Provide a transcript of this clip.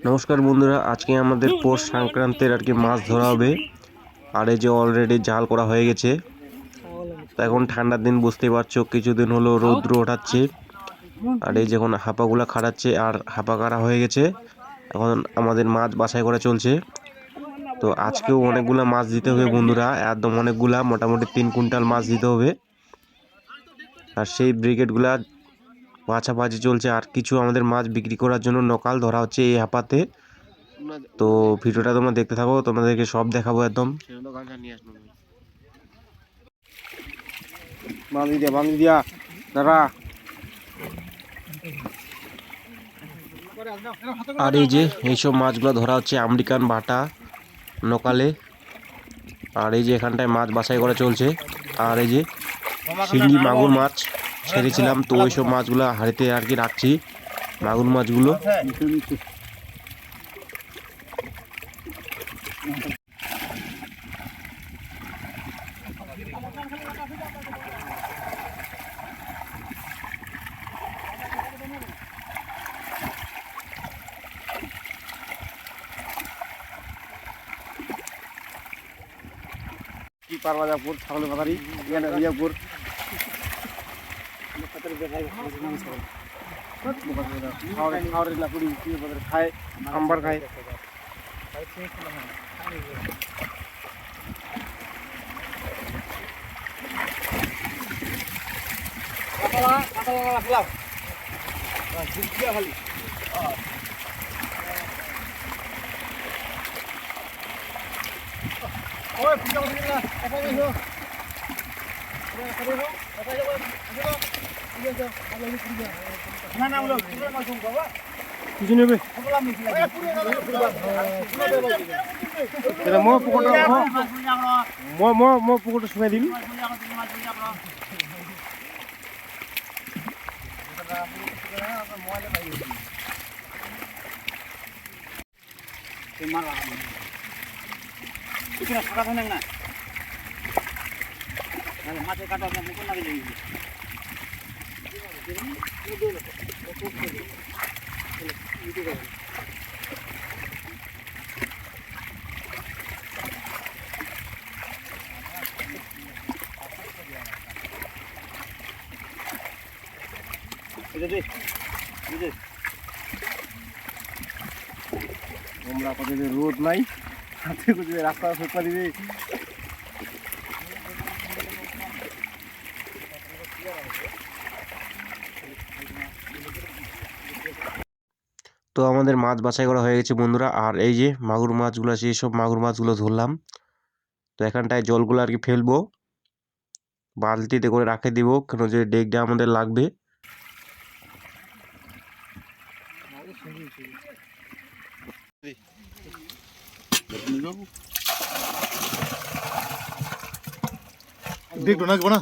নমস্কার বন্ধুরা, আজকে আমাদের পৌষ সংক্রান্তির আর কি মাছ ধরা হবে। আর এই যে অলরেডি জাল করা হয়ে গেছে। তো এখন ঠান্ডার দিন, বুঝতেই পারছো, কিছুদিন হলো রৌদ্র ওঠাচ্ছে। আর এই যখন হাঁপাগুলা খাড়াচ্ছে আর হাঁপা কাটা হয়ে গেছে, এখন আমাদের মাছ বাছাই করা চলছে। তো আজকেও অনেকগুলা মাছ দিতে হবে বন্ধুরা, একদম অনেকগুলা, মোটামুটি 3 কুইন্টাল মাছ দিতে হবে। আর সেই ব্রিগেডগুলা বাছাবাছি চলছে। আর কিছু আমাদের মাছ বিক্রি করার জন্য নকাল ধরা হচ্ছে এই হাঁপাতে। তো ভিডিওটা তোমরা দেখতে থাকো, তোমাদেরকে সব দেখাবো একদম। বান্ধি দিয়া দাঁড়া। আর এই যে এইসব মাছগুলো ধরা হচ্ছে আমেরিকান বাটা নকালে। আর এই যে এখানটায় মাছ বাছাই করা চলছে। আর এই যে শিঙ্গি মাগুর মাছ ছেড়েছিলাম, তো ওইসব মাছগুলো হাড়িতে আর কি রাখছি, মাগুর মাছগুলো। পারবাজাপুর ছাগলের পাতারি ইয়াপুর খায় আম্বার খায়। কিছু নেবে পুকুরটা শুনে দিন। মাছের কাটা মুকুল লাগে তোমরা কতদিন রোদ নাই হাতে কুচবে রাস্তা ফেপা দিবে। তো আমাদের মাছ বাছাই করা হয়ে গেছে বন্ধুরা। আর এই যে মাগুর মাছগুলো, সেই সব মাগুর মাছগুলো ধরলাম। তো এখানটায় জলগুলো আর কি ফেলবো, বালতিতে করে রাখে দিব, কেন যে ডেকটা আমাদের লাগবে। দেখবো না